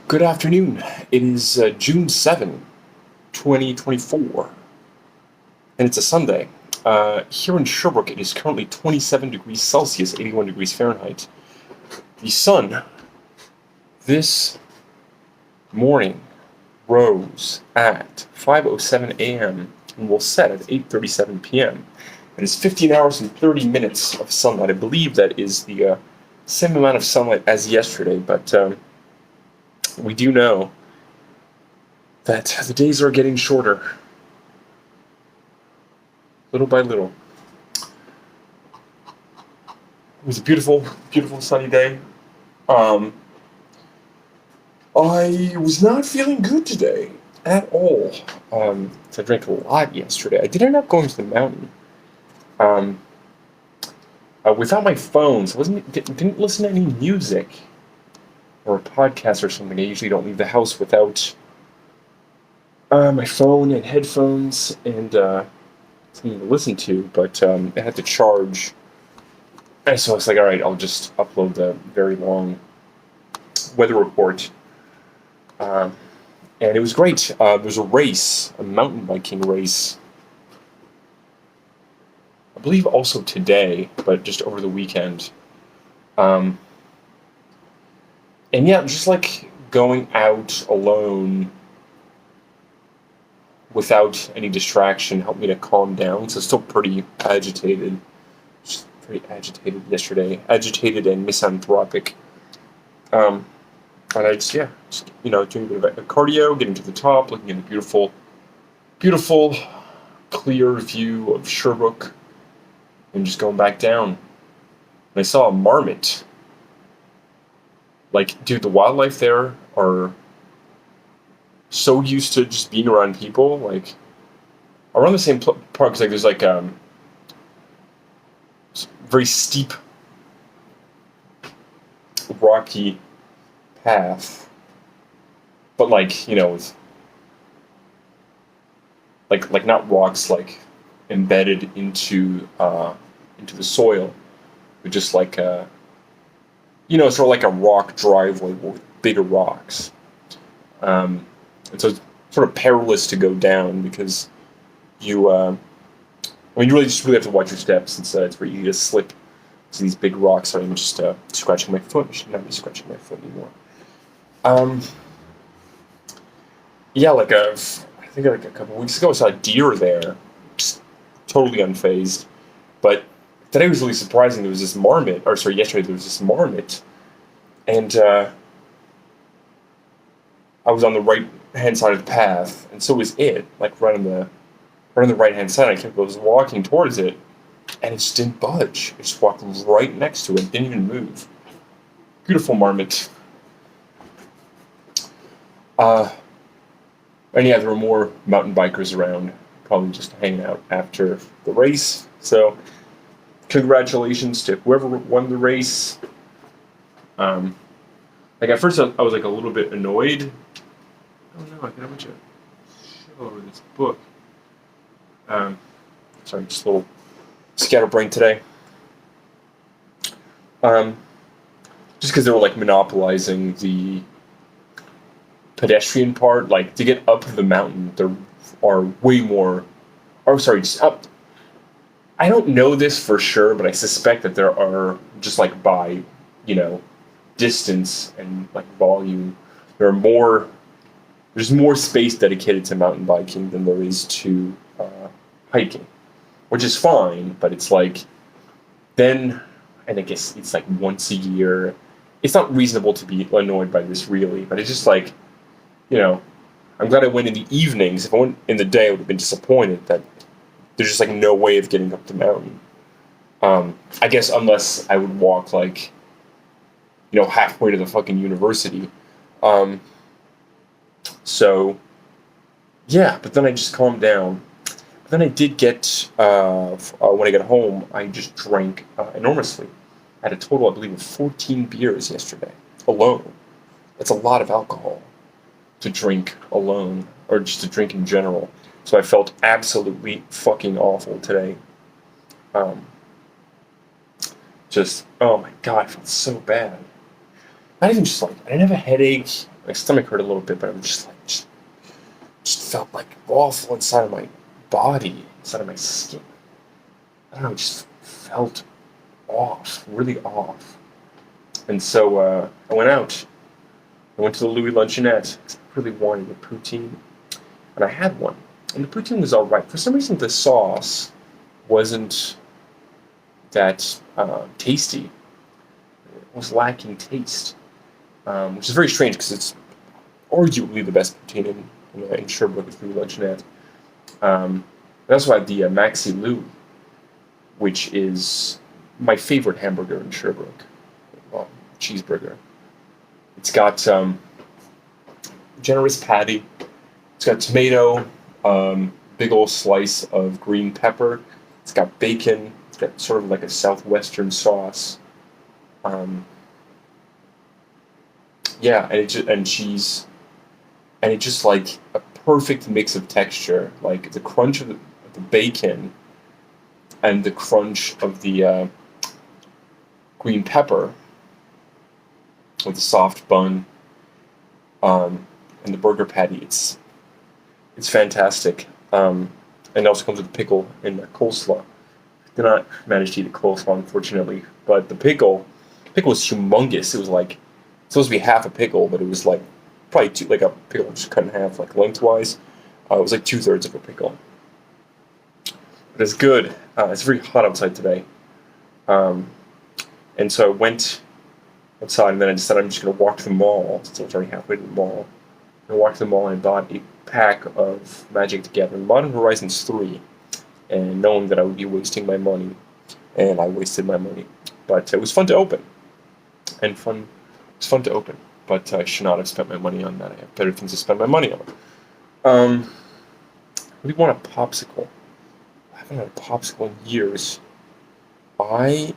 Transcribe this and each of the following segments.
Good afternoon. It is June 7, 2024, and it's a Sunday. Here in Sherbrooke, it is currently 27 degrees Celsius, 81 degrees Fahrenheit. The sun this morning rose at 5:07 a.m. and will set at 8:37 p.m. It is 15 hours and 30 minutes of sunlight. I believe that is the same amount of sunlight as yesterday, but we do know that the days are getting shorter, little by little. It was a beautiful, beautiful sunny day. I was not feeling good today at all. So I drank a lot yesterday. I did end up going to the mountain. Without my phone, so didn't listen to any music or a podcast or something. I usually don't leave the house without my phone and headphones and something to listen to, but it had to charge. And so I was like, all right, I'll just upload the very long weather report. And it was great. There was a race, a mountain biking race, I believe also today, but just over the weekend. And yeah, just like going out alone without any distraction helped me to calm down. So still pretty agitated. Just very agitated yesterday. Agitated and misanthropic. And I just doing a bit of cardio, getting to the top, looking at the beautiful, beautiful, clear view of Sherbrooke, and just going back down. And I saw a marmot. Like, dude, the wildlife there are so used to just being around people. Like, around the same parks, like there's like very steep, rocky path, but with like not rocks like embedded into the soil, but just like sort of like a rock driveway with bigger rocks. And so it's sort of perilous to go down because you you really have to watch your steps. It's very easy to slip to these big rocks. Sorry, I'm just scratching my foot. I should not be scratching my foot anymore. Yeah, I think like a couple weeks ago I saw a deer there, just totally unfazed. But today was really surprising. There was this marmot, or sorry, yesterday there was this marmot, and I was on the right hand side of the path, and so was it, like right on the right hand side. I was walking towards it, and it just didn't budge. It just walked right next to it, didn't even move. Beautiful marmot. And yeah, there were more mountain bikers around, probably just hanging out after the race. So, congratulations to whoever won the race. At first I was like a little bit annoyed. Oh no, I can have to show this book. Sorry, just a little scatterbrain today. Just because they were like monopolizing the pedestrian part, like to get up the mountain, there are way more. Oh, sorry, just up. I don't know this for sure, but I suspect that there are just like by distance and like volume, there's more space dedicated to mountain biking than there is to hiking, which is fine, but it's like then, and I guess it's like once a year. It's not reasonable to be annoyed by this really, but it's just like, I'm glad I went in the evenings. If I went in the day, I would have been disappointed that there's just like no way of getting up the mountain. I guess unless I would walk like, halfway to the fucking university. So, yeah, but then I just calmed down. But then I did get, when I got home, I just drank enormously. I had a total, I believe, of 14 beers yesterday, alone. That's a lot of alcohol to drink alone, or just to drink in general. So I felt absolutely fucking awful today. Oh my god, I felt so bad. Not even just like, I didn't have a headache, My stomach hurt a little bit, but I was just felt like awful inside of my body, inside of my skin. I don't know, it just felt off, really off. And so I went out. I went to the Louis Luncheonette because I really wanted a poutine. And I had one. And the poutine was alright. For some reason, the sauce wasn't that tasty. It was lacking taste. Which is very strange because it's arguably the best poutine in Sherbrooke with Louis Luncheonette. I also had the Maxi Lou, which is my favorite hamburger in Sherbrooke. Well, cheeseburger. It's got generous patty. It's got tomato, big old slice of green pepper. It's got bacon. It's got sort of like a southwestern sauce. Yeah, and cheese, and it's just like a perfect mix of texture. Like the crunch of the bacon and the crunch of the green pepper with the soft bun and the burger patty. It's fantastic. And it also comes with pickle and coleslaw. Did not manage to eat the coleslaw, unfortunately, but the pickle was humongous. It was like supposed to be half a pickle, but it was like probably like a pickle just cut in half, like lengthwise. It was like 2/3 of a pickle. But it's good. It's very hot outside today, and so I went outside, and then I decided I'm just going to walk to the mall. Since I was already halfway to the mall, I walked to the mall and I bought a pack of Magic the Gathering Modern Horizons 3, and knowing that I would be wasting my money, and I wasted my money. But it was fun to open, and it's fun to open. But I should not have spent my money on that. I have better things to spend my money on. What do you want a popsicle? I haven't had a popsicle in years. I'm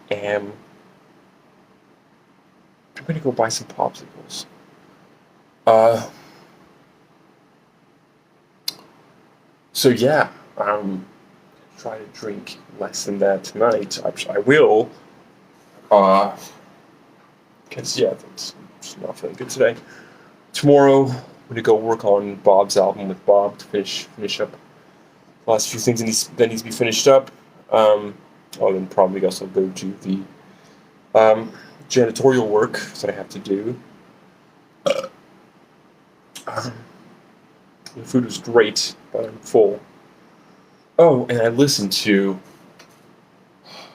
gonna go buy some popsicles. So yeah, try to drink less than that tonight. I will. Because yeah, it's not feeling good today. Tomorrow, I'm gonna go work on Bob's album with Bob to finish up the last few things that needs to be finished up. I'll then probably also go do the janitorial work that I have to do. The food was great, but I'm full. Oh, and I listened to.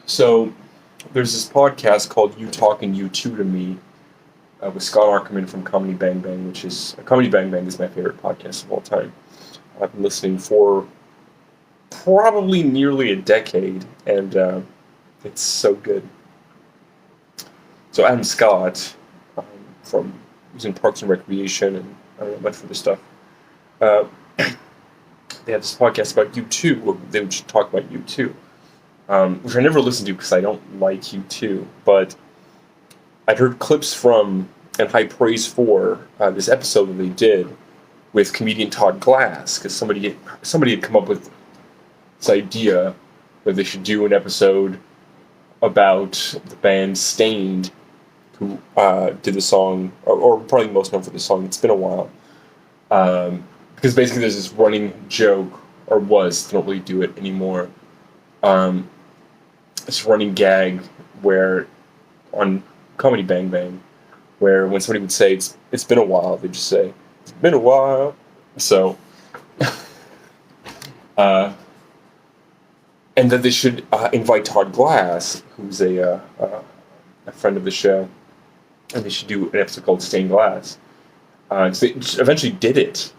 So, there's this podcast called You Talking You Two to Me with Scott Arkerman from Comedy Bang Bang, which is Comedy Bang Bang is my favorite podcast of all time. I've been listening for probably nearly a decade, and it's so good. So Adam Scott, who's in Parks and Recreation, and I don't know much for this stuff. They had this podcast about U2, where they would just talk about U2, which I never listened to because I don't like U2, but I'd heard clips from and high praise for this episode that they did with comedian Todd Glass, because somebody had come up with this idea that they should do an episode about the band Stained, who did the song, or probably most known for the song It's Been a While. Because basically there's this running joke, or was, they don't really do it anymore, this running gag where, on Comedy Bang Bang, where when somebody would say it's been a while, they just say, it's been a while. So, and that they should invite Todd Glass, who's a friend of the show, and they should do an episode called Stained Glass. They eventually did it.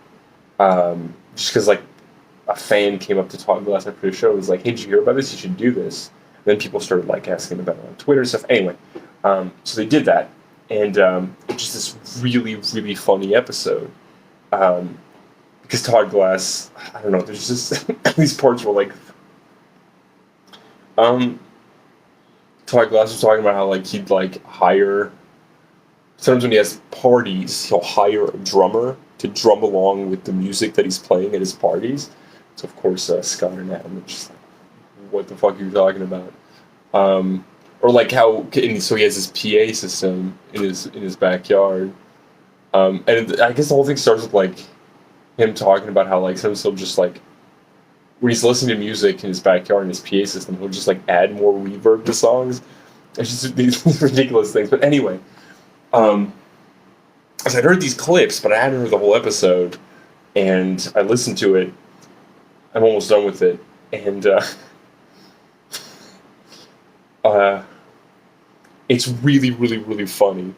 Just because like a fan came up to Todd Glass after the show and was like, "Hey, did you hear about this? You should do this." And then people started like asking about it on Twitter and stuff. Anyway, so they did that, and it's just this really, really funny episode. Because Todd Glass, I don't know, there's just these parts where like, Todd Glass was talking about how like he'd like hire. Sometimes when he has parties, he'll hire a drummer to drum along with the music that he's playing at his parties. So of course Scott and Adam are just like, what the fuck are you talking about? Or like how, so he has this PA system in his backyard, And I guess the whole thing starts with like him talking about how like sometimes he'll just like when he's listening to music in his backyard in his PA system, he'll just like add more reverb to songs. It's just these ridiculous things. But anyway, um, so I'd heard these clips, but I hadn't heard the whole episode, and I listened to it. I'm almost done with it, and uh, it's really, really, really funny.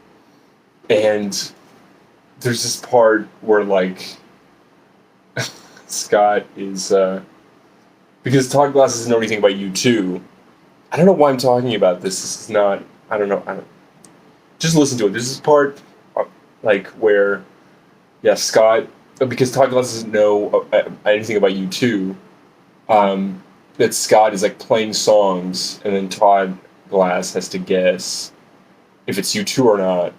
And there's this part where like Scott is because Todd Glass doesn't know anything about U2. I don't know why I'm talking about this. This is not. I don't know. Just listen to it. There's this part like where, yeah, Scott, because Todd Glass doesn't know anything about U2. That Scott is like playing songs, and then Todd Glass has to guess if it's U2 or not.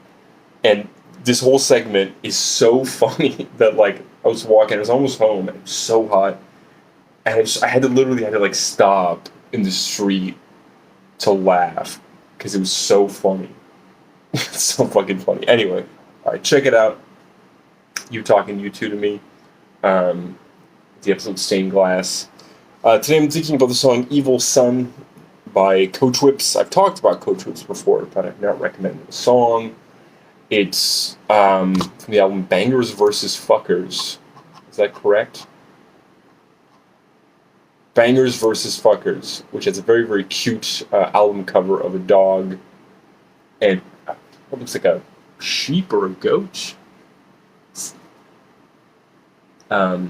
And this whole segment is so funny that like I was walking, I was almost home, and it was so hot, and I had to literally had to like stop in the street to laugh because it was so funny. It's so fucking funny. Anyway, all right, check it out. You talking U2 to me. The episode Stained Glass. Today I'm thinking about the song Evil Sun by Coach Whips. I've talked about Coach Whips before, but I've not recommended the song. It's from the album Bangers vs. Fuckers. Is that correct? Bangers vs. Fuckers, which has a very, very cute album cover of a dog and what looks like a sheep or a goat. Sort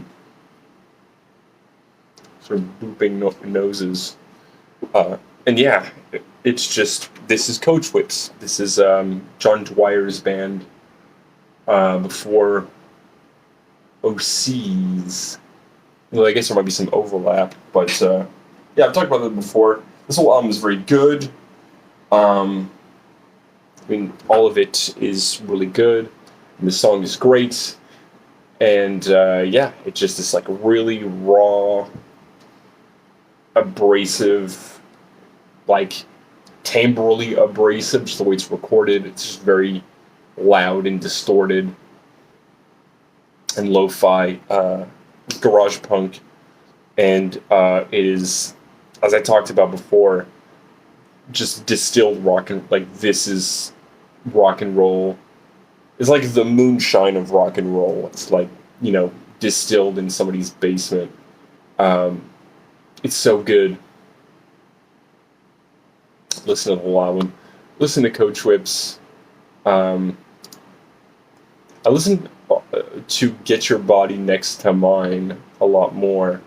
of booping noses. And yeah, it's just, this is Coach Whips. This is John Dwyer's band before OC's. Well, I guess there might be some overlap, but yeah, I've talked about that before. This whole album is very good. I mean, all of it is really good. And the song is great. And yeah, it just is like really raw, abrasive, like timbrally abrasive, just the way it's recorded. It's just very loud and distorted and lo-fi garage punk. And it is, as I talked about before, just distilled rock and like this is rock and roll. It's like the moonshine of rock and roll. It's like, you know, distilled in somebody's basement. It's so good. Listen to the whole album. Listen to Coach Whips. I listened to Get Your Body Next to Mine a lot more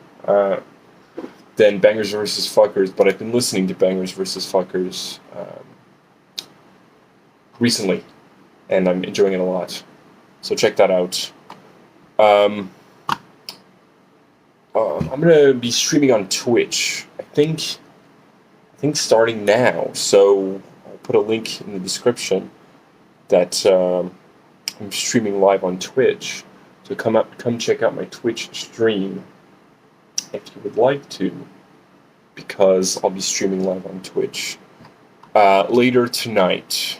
than Bangers vs. Fuckers, but I've been listening to Bangers vs. Fuckers recently, and I'm enjoying it a lot. So check that out. I'm gonna be streaming on Twitch. I think starting now. So I'll put a link in the description that I'm streaming live on Twitch. So come check out my Twitch stream if you would like to, because I'll be streaming live on Twitch later tonight.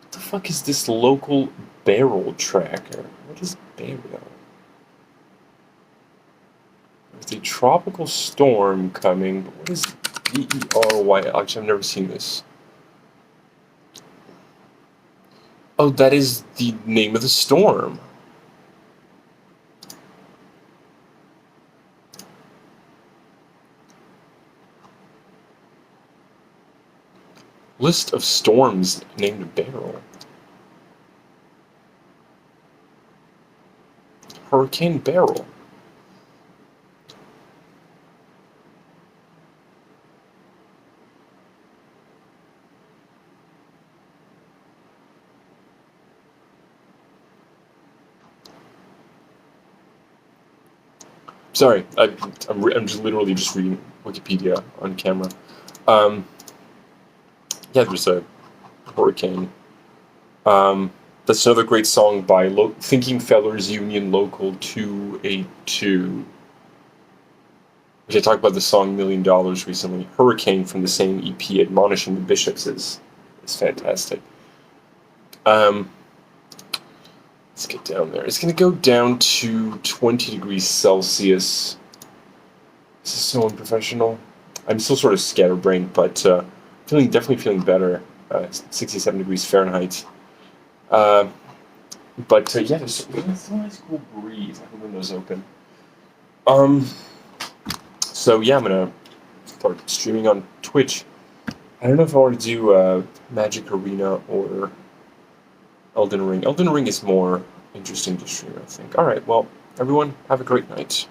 What the fuck is this local barrel tracker? What is barrel? There's a tropical storm coming, but what is B-E-R-Y? Actually, I've never seen this. Oh, that is the name of the storm. List of storms named Beryl. Hurricane Beryl. Sorry, I'm just literally just reading Wikipedia on camera. Yeah, there's a hurricane. That's another great song by Thinking Fellers Union Local 282. Which I talked about the song $1 Million recently. Hurricane from the same EP, Admonishing the Bishops is fantastic. Let's get down there. It's going to go down to 20 degrees Celsius. This is so unprofessional. I'm still sort of scatterbrained, but definitely feeling better. 67 degrees Fahrenheit. But yeah, there's a nice cool breeze. I have the windows open. So yeah, I'm gonna start streaming on Twitch. I don't know if I want to do Magic Arena or Elden Ring. Elden Ring is more interesting to stream, I think. All right, well, everyone, have a great night.